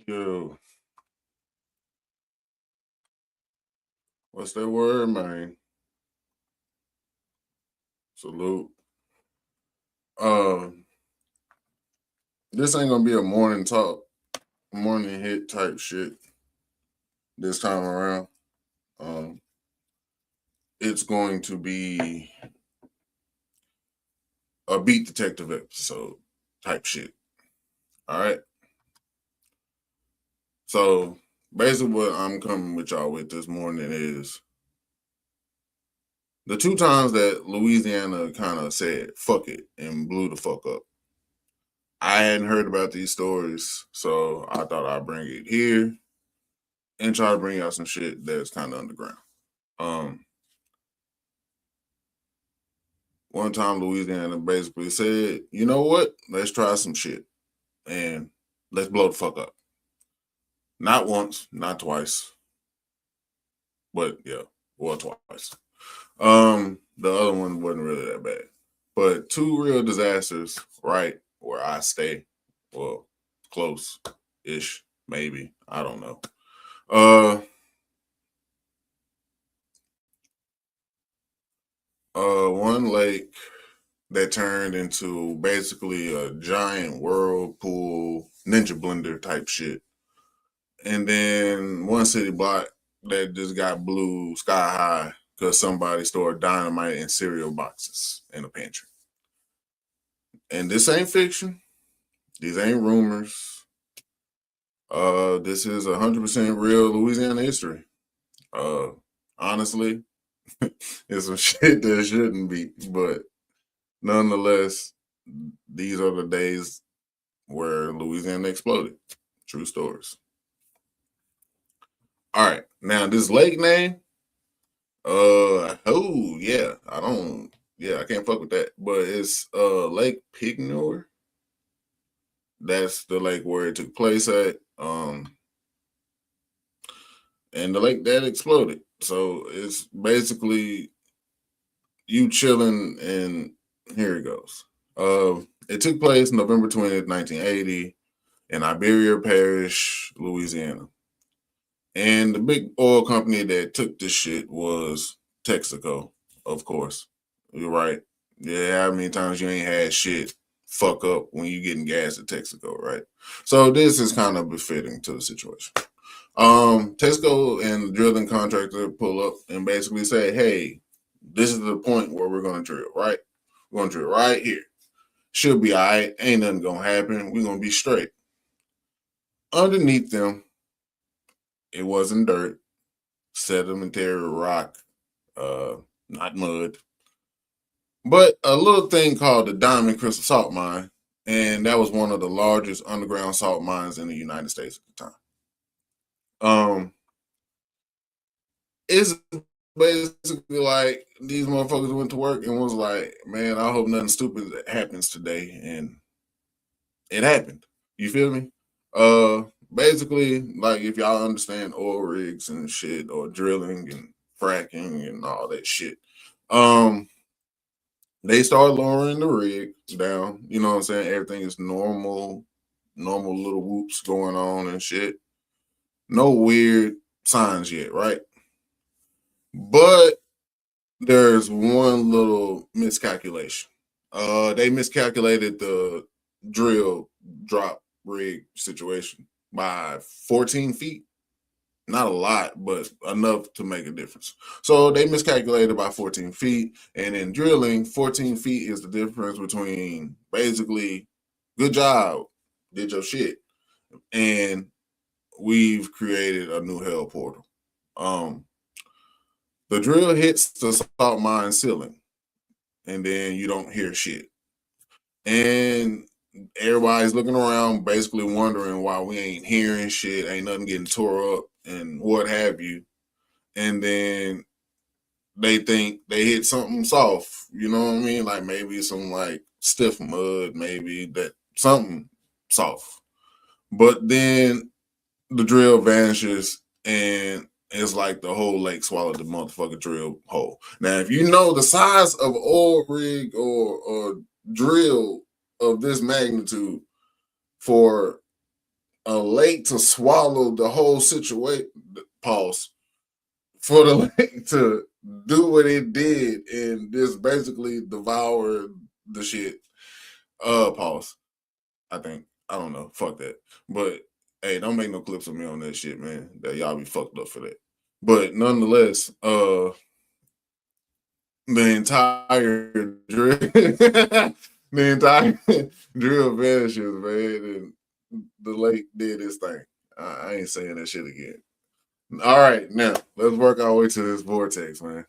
Yo, what's that word, man? Salute. This ain't gonna be a morning talk, morning hit type shit this time around. It's going to be a beat detective episode type shit. All right. So basically, what I'm coming with y'all with this morning is the two times that Louisiana kind of said fuck it and blew the fuck up. I hadn't heard about these stories, so I thought I'd bring it here and try to bring out some shit that's kind of underground. One time Louisiana basically said, you know what? Let's try some shit and let's blow the fuck up. Not once, not twice, but yeah, well, twice. The other one wasn't really that bad, but two real disasters right where I stay. Well, close-ish, maybe. I don't know. One lake that turned into basically a giant whirlpool ninja blender type shit. And then one city block that just got blew sky high because somebody stored dynamite in cereal boxes in a pantry. And this ain't fiction. These ain't rumors. This is 100% real Louisiana history. Honestly, it's some shit that shouldn't be, but nonetheless, these are the days where Louisiana exploded. True stories. All right, now this lake name, I can't fuck with that, but it's Lake Peigneur. That's the lake where it took place at, and the lake that exploded. So it's basically you chilling, and here it goes. It took place November 20th, 1980 in Iberia Parish, Louisiana. And the big oil company that took this shit was Texaco, of course. You're right. Yeah, how many times you ain't had shit fuck up when you getting gas at Texaco, right? So this is kind of befitting to the situation. Texaco and the drilling contractor pull up and basically say, hey, this is the point where we're going to drill, right? We're going to drill right here. Should be all right. Ain't nothing going to happen. We're going to be straight. Underneath them, it wasn't dirt, sedimentary rock, not mud, but a little thing called the Diamond Crystal Salt Mine. and that was one of the largest underground salt mines in the United States at the time. It's basically like these motherfuckers went to work and was like, man, I hope nothing stupid happens today. And it happened. You feel me? Basically, like if y'all understand oil rigs and shit, or drilling and fracking and all that shit, um, they start lowering the rig down. You know what I'm saying? Everything is normal, normal little whoops going on and shit. No weird signs yet, right? But there's one little miscalculation. They miscalculated the drill drop rig situation by 14 feet. Not a lot, but enough to make a difference. So they miscalculated by 14 feet. And in drilling, 14 feet is the difference between basically, good job, did your shit, and we've created a new hell portal. The drill hits the salt mine ceiling, and then you don't hear shit. And everybody's looking around, basically wondering why we ain't hearing shit, ain't nothing getting tore up, and what have you. And then they think they hit something soft, you know what I mean? Like maybe some like stiff mud, maybe that something soft. But then the drill vanishes and it's like the whole lake swallowed the motherfucking drill hole. Now, if you know the size of oil rig or drill of this magnitude, for a lake to swallow the whole situation, pause, for the lake to do what it did and just basically devour the shit, pause. I think, I don't know, fuck that. But hey, don't make no clips of me on that shit, man. That y'all be fucked up for that. But nonetheless, the entire drill, the entire drill vanishes, man, and the lake did its thing. I ain't saying that shit again. All right, now let's work our way to this vortex, man.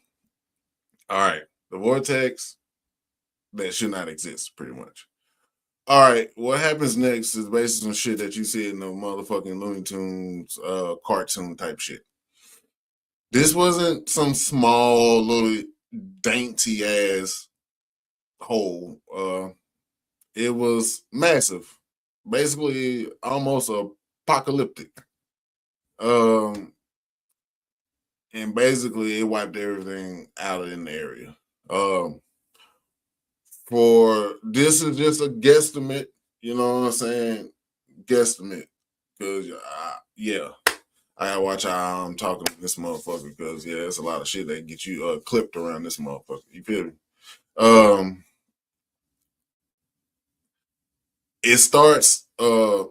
All right, the vortex that should not exist, pretty much. All right, what happens next is basically some shit that you see in the motherfucking Looney Tunes cartoon type shit. This wasn't some small little dainty ass hole. It was massive, basically almost apocalyptic. Um, and basically it wiped everything out in the area. Um, for this is just a guesstimate, you know what I'm saying? Guesstimate, because yeah, I gotta watch how I'm talking to this motherfucker, because yeah, it's a lot of shit that get you clipped around this motherfucker. You feel me? It starts. How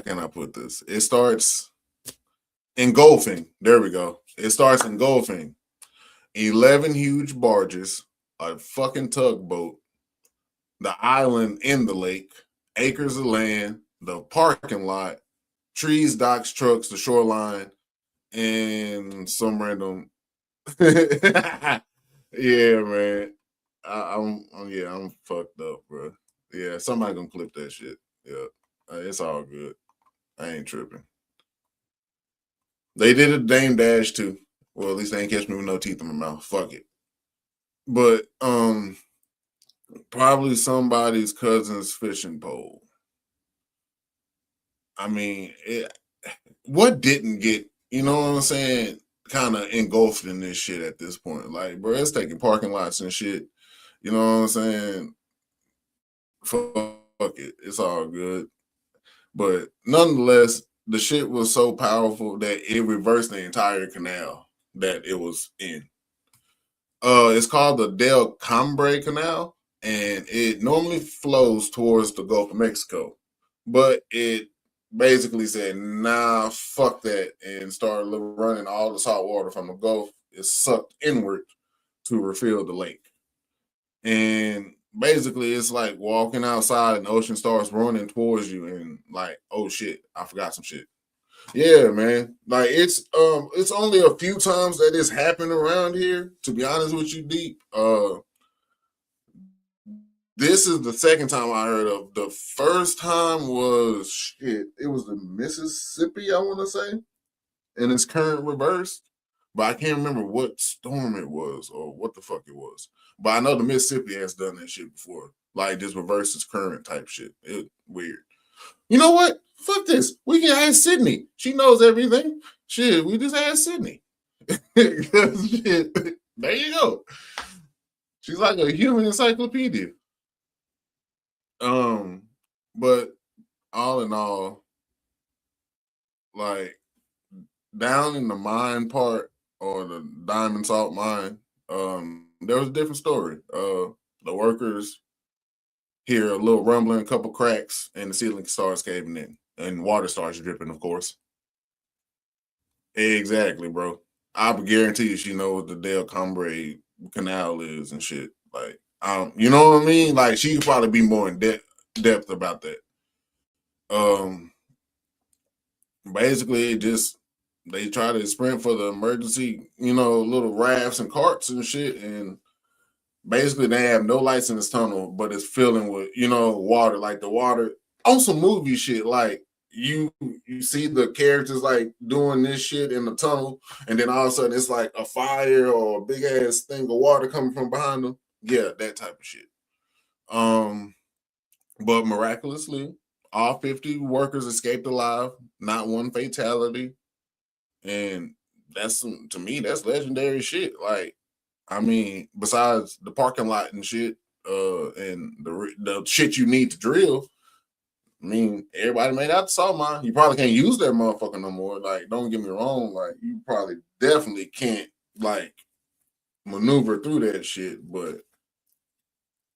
can I put this? It starts engulfing. There we go. It starts engulfing 11 huge barges, a fucking tugboat, the island in the lake, acres of land, the parking lot, trees, docks, trucks, the shoreline, and some random. Yeah, man. I'm fucked up, bro. Yeah, somebody gonna clip that shit. Yeah, it's all good. I ain't tripping. They did a Dame Dash too. Well, at least they ain't catch me with no teeth in my mouth. Fuck it. But probably somebody's cousin's fishing pole. I mean, what didn't get, you know what I'm saying, kind of engulfed in this shit at this point? Like, bro, it's taking parking lots and shit. You know what I'm saying? Fuck it. It's all good. But nonetheless, the shit was so powerful that it reversed the entire canal that it was in. It's called the Del Cambre Canal, and it normally flows towards the Gulf of Mexico. But it basically said, nah, fuck that, and started running all the salt water from the Gulf. It sucked inward to refill the lake. And basically, it's like walking outside and the ocean starts running towards you, and like, oh shit, I forgot some shit. Yeah, man. Like it's only a few times that it's happened around here. To be honest with you, Deep. This is the second time I heard of. The first time was shit. It was the Mississippi, I want to say, in its current reverse. But I can't remember what storm it was or what the fuck it was. But I know the Mississippi has done that shit before. Like this reverse its current type shit. It weird. You know what? Fuck this. We can ask Sydney. She knows everything. Shit, we just ask Sydney. Shit. There you go. She's like a human encyclopedia. But all in all, like down in the mine part or the diamond salt mine, there was a different story. The workers hear a little rumbling, a couple cracks, and the ceiling starts caving in, and water starts dripping, of course. Exactly, bro. I guarantee you she knows what the Del Combre canal is and shit. Like, you know what I mean? Like, she could probably be more in depth about that. Basically, it just they try to sprint for the emergency, little rafts and carts and shit, and basically they have no lights in this tunnel, but it's filling with water. Like the water on some movie shit. Like you see the characters like doing this shit in the tunnel, and then all of a sudden it's like a fire or a big ass thing of water coming from behind them. Yeah, that type of shit. But miraculously, all 50 workers escaped alive, not one fatality. And that's to me, that's legendary shit. Like, I mean, besides the parking lot and shit, and the shit you need to drill, I mean, everybody made out the salt mine. You probably can't use that motherfucker no more. Like, don't get me wrong. Like, you probably definitely can't like maneuver through that shit. But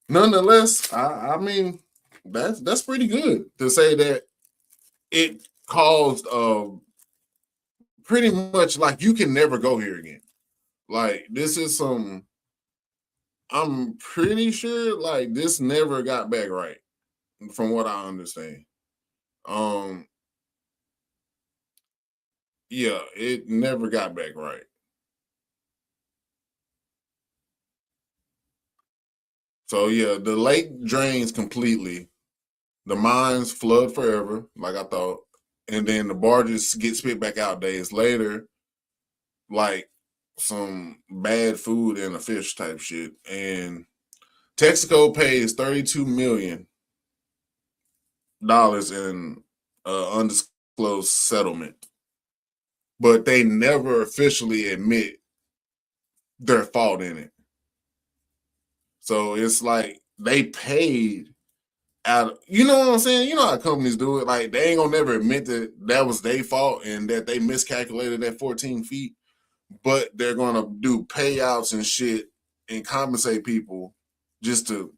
nonetheless, I mean, that's pretty good to say that it caused pretty much like you can never go here again. Like this is some I'm pretty sure like this never got back right from what I understand. Um yeah, it never got back right. So yeah, the lake drains completely. The mines flood forever, like I thought. And then the barges get spit back out days later, like some bad food and a fish type shit. And Texaco pays $32 million in undisclosed settlement, but they never officially admit their fault in it. So it's like they paid out. You know what I'm saying? You know how companies do it. Like they ain't gonna never admit that that was their fault and that they miscalculated that 14 feet, but they're gonna do payouts and shit and compensate people just to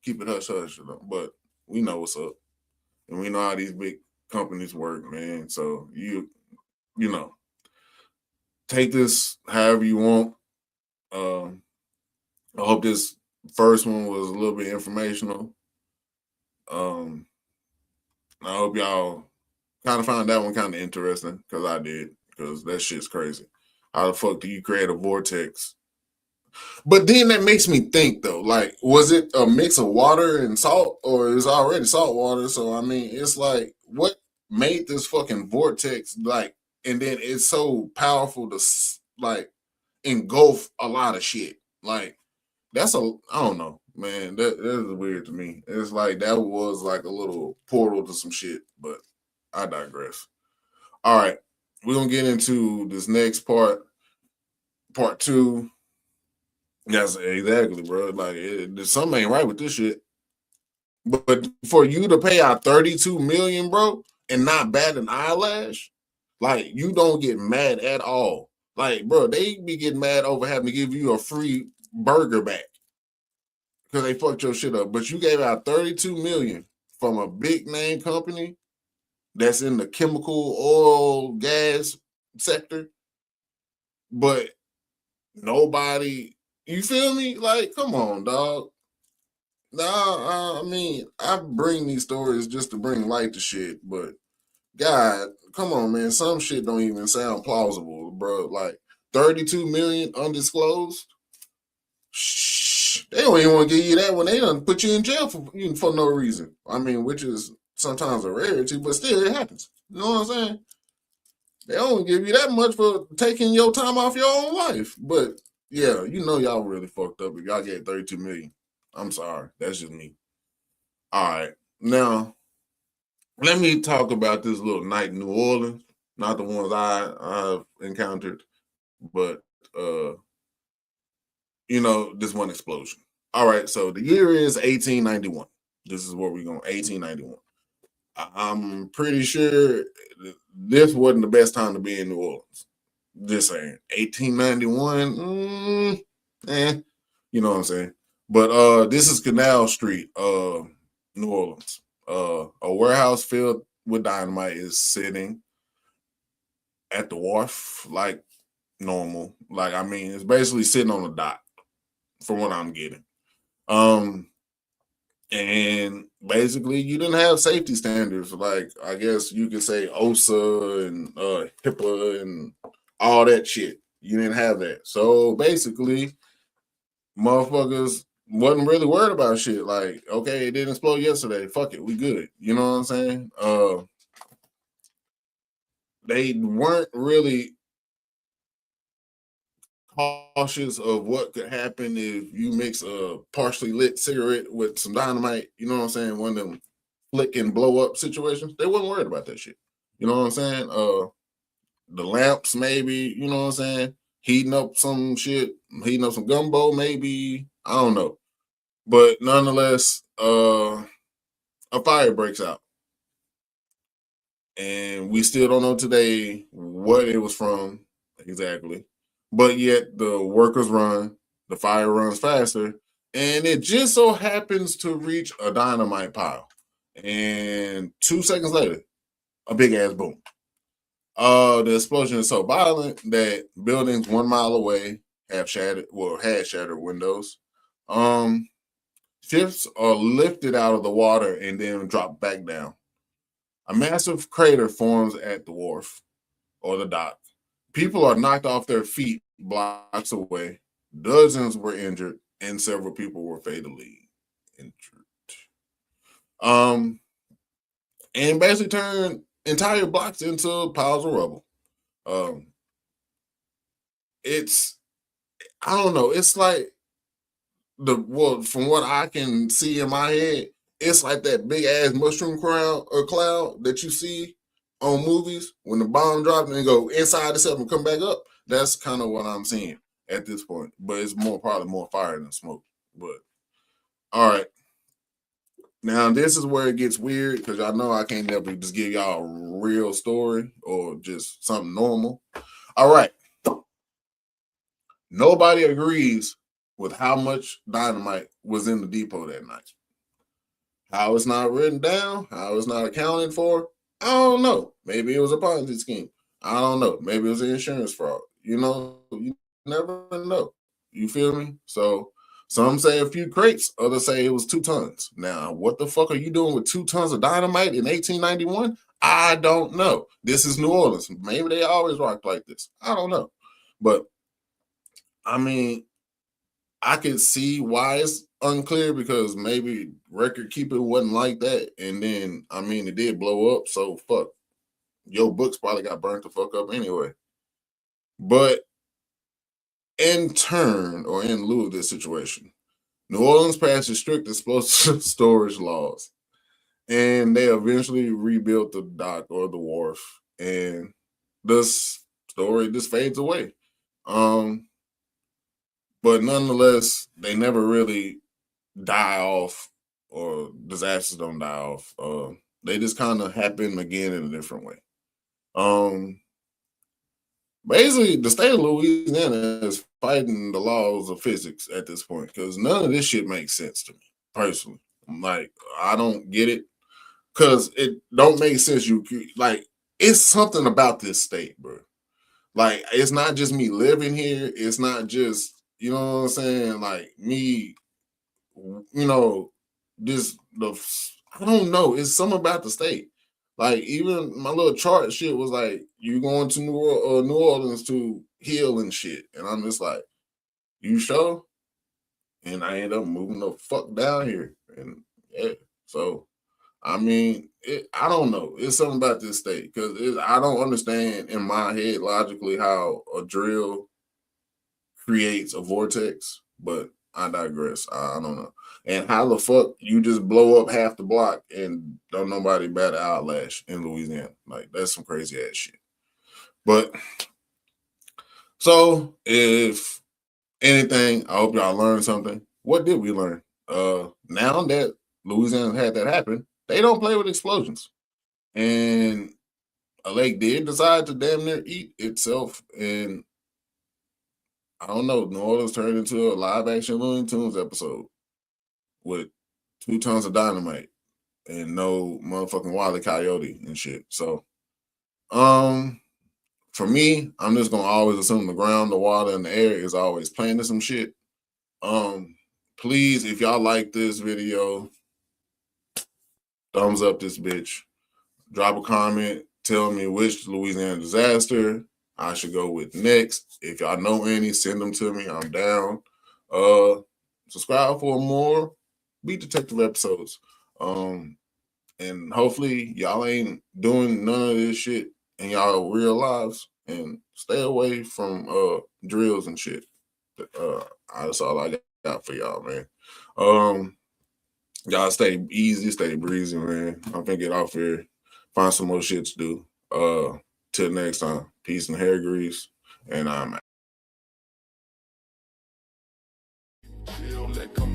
keep it hush hush. But we know what's up. And we know how these big companies work, man. So you know, take this however you want. Um, I hope this first one was a little bit informational. Um, I hope y'all kind of found that one kind of interesting because I did, because that shit's crazy. How the fuck do you create a vortex? But then that makes me think though, like, was it a mix of water and salt, or is already salt water? So I mean, it's like, what made this fucking vortex like, and then it's so powerful to like engulf a lot of shit. Like that's I don't know, man. That is weird to me. It's like that was like a little portal to some shit, but I digress. All right, we're gonna get into this next part two. Yes, exactly, bro. Like something ain't right with this shit. But for you to pay out 32 million, bro, and not bat an eyelash, like you don't get mad at all. Like, bro, they be getting mad over having to give you a free burger back because they fucked your shit up. But you gave out 32 million from a big name company that's in the chemical, oil, gas sector, but nobody, you feel me? Like, come on, dog. Nah, I mean, I bring these stories just to bring light to shit, but God, come on, man. Some shit don't even sound plausible, bro. Like 32 million undisclosed. they don't even want to give you that when they done put you in jail for no reason. I mean, which is sometimes a rarity, but still it happens. You know what I'm saying? They don't give you that much for taking your time off your own life. But yeah, you know y'all really fucked up if y'all get 32 million. I'm sorry. That's just me. All right. Now, let me talk about this little night in New Orleans. Not the ones I've encountered, but this one explosion. All right, so the year is 1891. This is where we're going, 1891. I'm pretty sure this wasn't the best time to be in New Orleans. Just saying. 1891, you know what I'm saying? But this is Canal Street, New Orleans. A warehouse filled with dynamite is sitting at the wharf like normal. Like, I mean, it's basically sitting on the dock from what I'm getting. And basically you didn't have safety standards. Like, I guess you could say OSA and HIPAA and all that shit. You didn't have that. So basically, motherfuckers wasn't really worried about shit. Like, okay, it didn't explode yesterday. Fuck it, we good. You know what I'm saying? They weren't really cautious of what could happen if you mix a partially lit cigarette with some dynamite. You know what I'm saying? One of them flick and blow up situations. They wasn't worried about that shit. You know what I'm saying? The lamps, maybe, you know what I'm saying? Heating up some shit, heating up some gumbo, maybe. I don't know. But nonetheless, a fire breaks out. And we still don't know today what it was from exactly. But yet the workers run, the fire runs faster, and it just so happens to reach a dynamite pile. And 2 seconds later, a big ass boom. The explosion is so violent that buildings 1 mile away had shattered windows. Ships are lifted out of the water and then dropped back down. A massive crater forms at the wharf or the dock. People are knocked off their feet blocks away. Dozens were injured, and several people were fatally injured. And basically turned entire blocks into piles of rubble. It's, I don't know. It's like from what I can see in my head, it's like that big ass mushroom cloud that you see on movies when the bomb drops and they go inside itself and come back up. That's kind of what I'm seeing at this point. But it's probably more fire than smoke. But all right. Now this is where it gets weird because I know I can't never just give y'all a real story or just something normal. All right. Nobody agrees with how much dynamite was in the depot that night. How it's not written down, how it's not accounted for, I don't know. Maybe it was a Ponzi scheme. I don't know. Maybe it was an insurance fraud. You never know. You feel me? So some say a few crates, others say it was 2 tons. Now, what the fuck are you doing with 2 tons of dynamite in 1891? I don't know. This is New Orleans. Maybe they always rock like this. I don't know. But I mean, I could see why it's unclear because maybe record keeping wasn't like that. And then, I mean, it did blow up. So, fuck. Your books probably got burnt the fuck up anyway. But in turn, or in lieu of this situation, New Orleans passed strict explosive storage laws. And they eventually rebuilt the dock or the wharf. And this story just fades away. But nonetheless, they never really die off or disasters don't die off. They just kind of happen again in a different way. Basically, the state of Louisiana is fighting the laws of physics at this point because none of this shit makes sense to me personally. Like, I don't get it because it don't make sense. It's something about this state, bro. Like, it's not just me living here. It's not just, you know what I'm saying? Like, me, I don't know. It's something about the state. Like, even my little chart shit was like, you going to New Orleans to heal and shit. And I'm just like, you sure? and I end up moving the fuck down here. And yeah, so I mean, I don't know. It's something about this state because I don't understand in my head logically how a drill creates a vortex, but I digress. I don't know. And how the fuck you just blow up half the block and don't nobody bat an eyelash in Louisiana? Like that's some crazy ass shit. But so if anything, I hope y'all learned something. What did we learn? Now that Louisiana had that happen, they don't play with explosions. And a lake did decide to damn near eat itself. And I don't know, New Orleans turned into a live action Looney Tunes episode with 2 tons of dynamite and no motherfucking Wile E. Coyote and shit. So, for me, I'm just gonna always assume the ground, the water, and the air is always playing to some shit. Please, if y'all like this video, thumbs up this bitch. Drop a comment. Tell me which Louisiana disaster I should go with next. If y'all know any, send them to me. I'm down. Subscribe for more Beat Detective episodes. And hopefully y'all ain't doing none of this shit in y'all real lives and stay away from drills and shit. That's all I got for y'all, man. Y'all stay easy, stay breezy, man. I'm finna get off here, find some more shit to do. Till next time, peace and hair grease, and I'm out.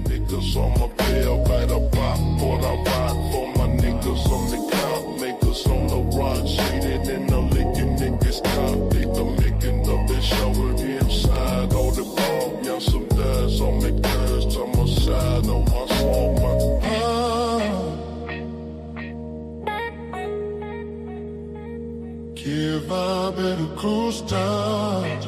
Niggas on my bell, by the pop, what I rock for my niggas on the count, makers on the run, shaded in the licking niggas count, they the making of the shower inside, all the ball, yeah, some dads on me curves, to my side, on my song, give up at a cruise time.